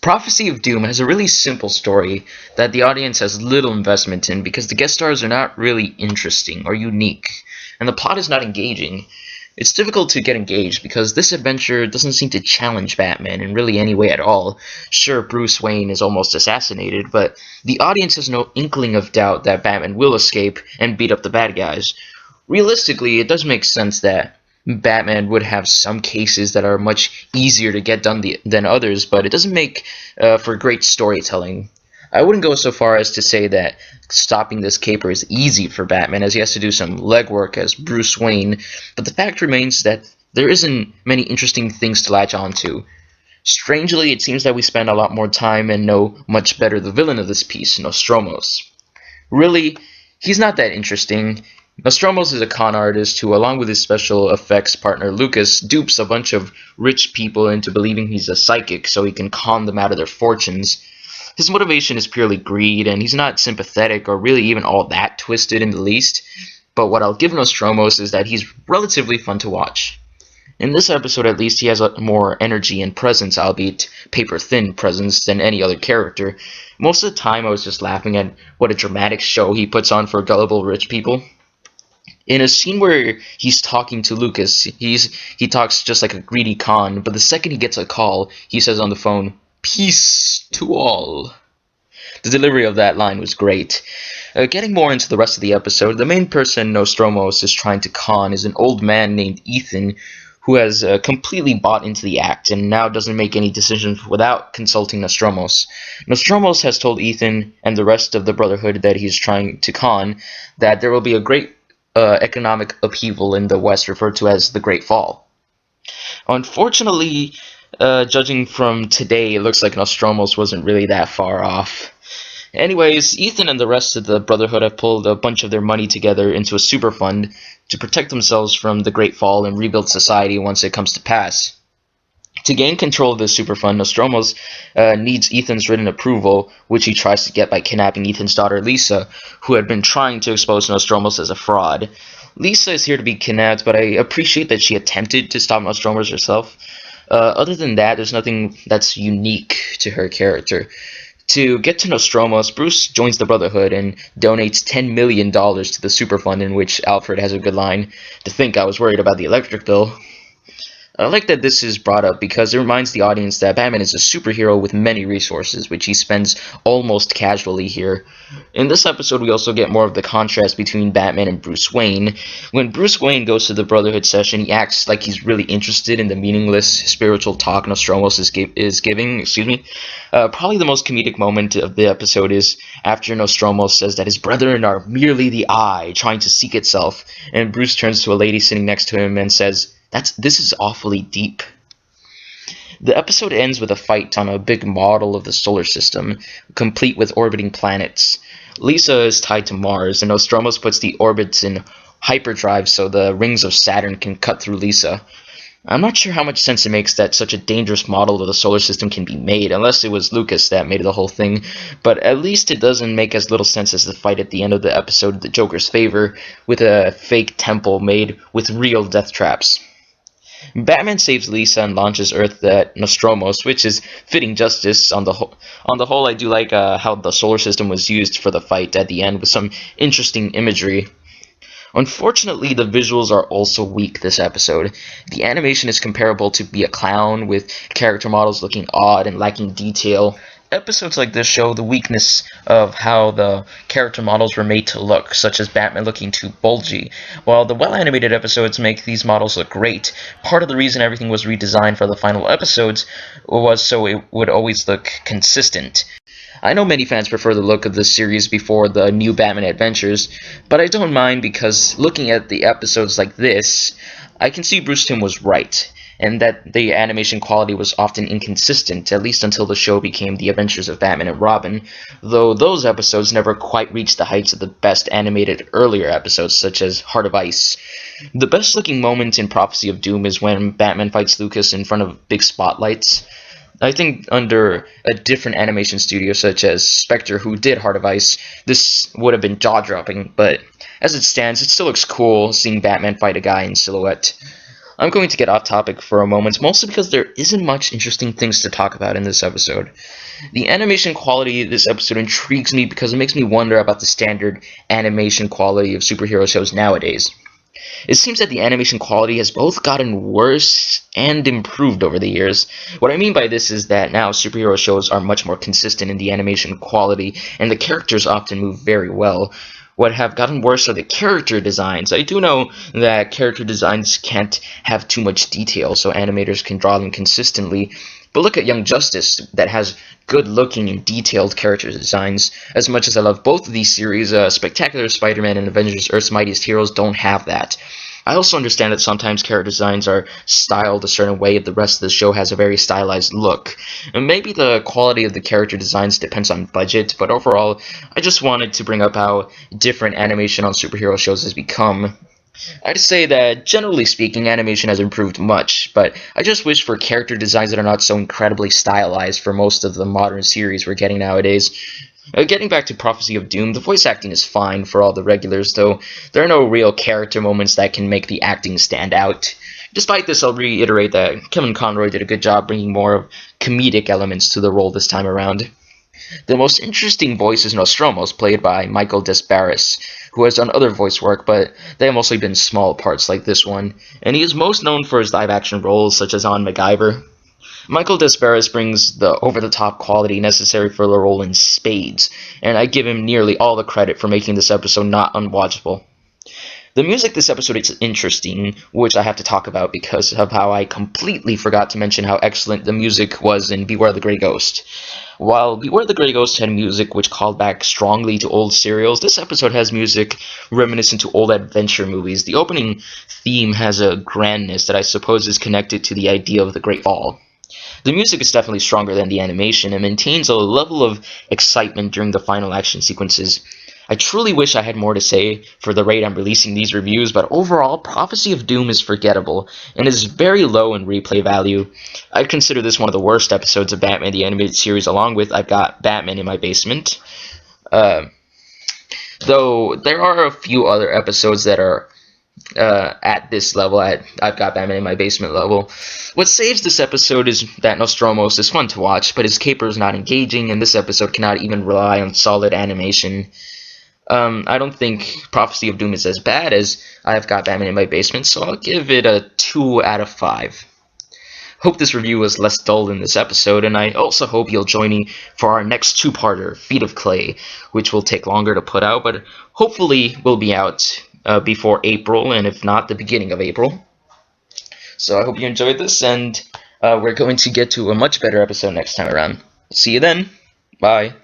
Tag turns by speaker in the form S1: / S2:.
S1: Prophecy of Doom has a really simple story that the audience has little investment in because the guest stars are not really interesting or unique, and the plot is not engaging. It's difficult to get engaged because this adventure doesn't seem to challenge Batman in really any way at all. Sure, Bruce Wayne is almost assassinated, but the audience has no inkling of doubt that Batman will escape and beat up the bad guys. Realistically, it does make sense that Batman would have some cases that are much easier to get done than others, but it doesn't make for great storytelling. I wouldn't go so far as to say that stopping this caper is easy for Batman, as he has to do some legwork as Bruce Wayne, but the fact remains that there isn't many interesting things to latch onto. Strangely, it seems that we spend a lot more time and know much better the villain of this piece, Nostromos. Really, he's not that interesting. Nostromos is a con artist who, along with his special effects partner Lucas, dupes a bunch of rich people into believing he's a psychic so he can con them out of their fortunes. His motivation is purely greed, and he's not sympathetic or really even all that twisted in the least, but what I'll give Nostromos is that he's relatively fun to watch. In this episode, at least, he has more energy and presence, albeit paper-thin presence, than any other character. Most of the time, I was just laughing at what a dramatic show he puts on for gullible rich people. In a scene where he's talking to Lucas, he talks just like a greedy con, but the second he gets a call, he says on the phone, "Peace to all." The delivery of that line was great. Getting more into the rest of the episode, the main person Nostromos is trying to con is an old man named Ethan, who has completely bought into the act and now doesn't make any decisions without consulting Nostromos. Nostromos has told Ethan and the rest of the Brotherhood that he's trying to con that there will be a great economic upheaval in the West referred to as the Great Fall. Unfortunately, judging from today, it looks like Nostromos wasn't really that far off. Anyways, Ethan and the rest of the Brotherhood have pulled a bunch of their money together into a super fund to protect themselves from the Great Fall and rebuild society once it comes to pass. To gain control of this super fund, Nostromos needs Ethan's written approval, which he tries to get by kidnapping Ethan's daughter Lisa, who had been trying to expose Nostromos as a fraud. Lisa is here to be kidnapped, but I appreciate that she attempted to stop Nostromos herself. Other than that, there's nothing that's unique to her character. To get to Nostromos, Bruce joins the Brotherhood and donates $10 million to the super fund, in which Alfred has a good line, "To think I was worried about the electric bill." I like that this is brought up because it reminds the audience that Batman is a superhero with many resources, which he spends almost casually here. In this episode, we also get more of the contrast between Batman and Bruce Wayne. When Bruce Wayne goes to the Brotherhood session, he acts like he's really interested in the meaningless spiritual talk Nostromos is giving. Probably the most comedic moment of the episode is after Nostromos says that his brethren are merely the eye, trying to seek itself, and Bruce turns to a lady sitting next to him and says, "This is awfully deep." The episode ends with a fight on a big model of the solar system, complete with orbiting planets. Lisa is tied to Mars, and Nostromos puts the orbits in hyperdrive so the rings of Saturn can cut through Lisa. I'm not sure how much sense it makes that such a dangerous model of the solar system can be made, unless it was Lucas that made the whole thing, but at least it doesn't make as little sense as the fight at the end of the episode in the Joker's favor, with a fake temple made with real death traps. Batman saves Lisa and launches Earth at Nostromos, which is fitting justice. On the whole, I do like how the solar system was used for the fight at the end with some interesting imagery. Unfortunately, the visuals are also weak this episode. The animation is comparable to Be a Clown, with character models looking odd and lacking detail. Episodes like this show the weakness of how the character models were made to look, such as Batman looking too bulgy, while the well-animated episodes make these models look great. Part of the reason everything was redesigned for the final episodes was so it would always look consistent. I know many fans prefer the look of the series before the new Batman Adventures, but I don't mind because looking at the episodes like this, I can see Bruce Timm was right, and that the animation quality was often inconsistent, at least until the show became The Adventures of Batman and Robin, though those episodes never quite reached the heights of the best animated earlier episodes, such as Heart of Ice. The best looking moment in Prophecy of Doom is when Batman fights Lucas in front of big spotlights. I think under a different animation studio such as Spectre, who did Heart of Ice, this would have been jaw-dropping, but as it stands, it still looks cool seeing Batman fight a guy in silhouette. I'm going to get off topic for a moment, mostly because there isn't much interesting things to talk about in this episode. The animation quality of this episode intrigues me because it makes me wonder about the standard animation quality of superhero shows nowadays. It seems that the animation quality has both gotten worse and improved over the years. What I mean by this is that now superhero shows are much more consistent in the animation quality, and the characters often move very well. What have gotten worse are the character designs. I do know that character designs can't have too much detail, so animators can draw them consistently. But look at Young Justice, that has good-looking and detailed character designs. As much as I love both of these series, Spectacular Spider-Man and Avengers Earth's Mightiest Heroes don't have that. I also understand that sometimes character designs are styled a certain way if the rest of the show has a very stylized look. And maybe the quality of the character designs depends on budget, but overall, I just wanted to bring up how different animation on superhero shows has become. I'd say that, generally speaking, animation has improved much, but I just wish for character designs that are not so incredibly stylized for most of the modern series we're getting nowadays. Getting back to Prophecy of Doom, the voice acting is fine for all the regulars, though there are no real character moments that can make the acting stand out. Despite this, I'll reiterate that Kevin Conroy did a good job bringing more of comedic elements to the role this time around. The most interesting voice is Nostromo's, played by Michael Desbarres, who has done other voice work, but they have mostly been small parts like this one, and he is most known for his live-action roles such as on MacGyver. Michael Desbarres brings the over-the-top quality necessary for the role in spades, and I give him nearly all the credit for making this episode not unwatchable. The music this episode is interesting, which I have to talk about because of how I completely forgot to mention how excellent the music was in Beware the Grey Ghost. While Beware the Grey Ghost had music which called back strongly to old serials, this episode has music reminiscent to old adventure movies. The opening theme has a grandness that I suppose is connected to the idea of the Great Fall. The music is definitely stronger than the animation and maintains a level of excitement during the final action sequences. I truly wish I had more to say for the rate I'm releasing these reviews, but overall, Prophecy of Doom is forgettable and is very low in replay value. I'd consider this one of the worst episodes of Batman the Animated Series, along with I've Got Batman in My Basement. Though there are a few other episodes that are at this level, I've Got Batman in My Basement level. What saves this episode is that Nostromos is fun to watch, but his caper is not engaging, and this episode cannot even rely on solid animation. I don't think Prophecy of Doom is as bad as I've Got Batman in My Basement, so I'll give it a 2 out of 5. Hope this review was less dull than this episode, and I also hope you'll join me for our next two-parter, Feet of Clay, which will take longer to put out, but hopefully will be out before April, and if not, the beginning of April. So I hope you enjoyed this, and we're going to get to a much better episode next time around. See you then. Bye.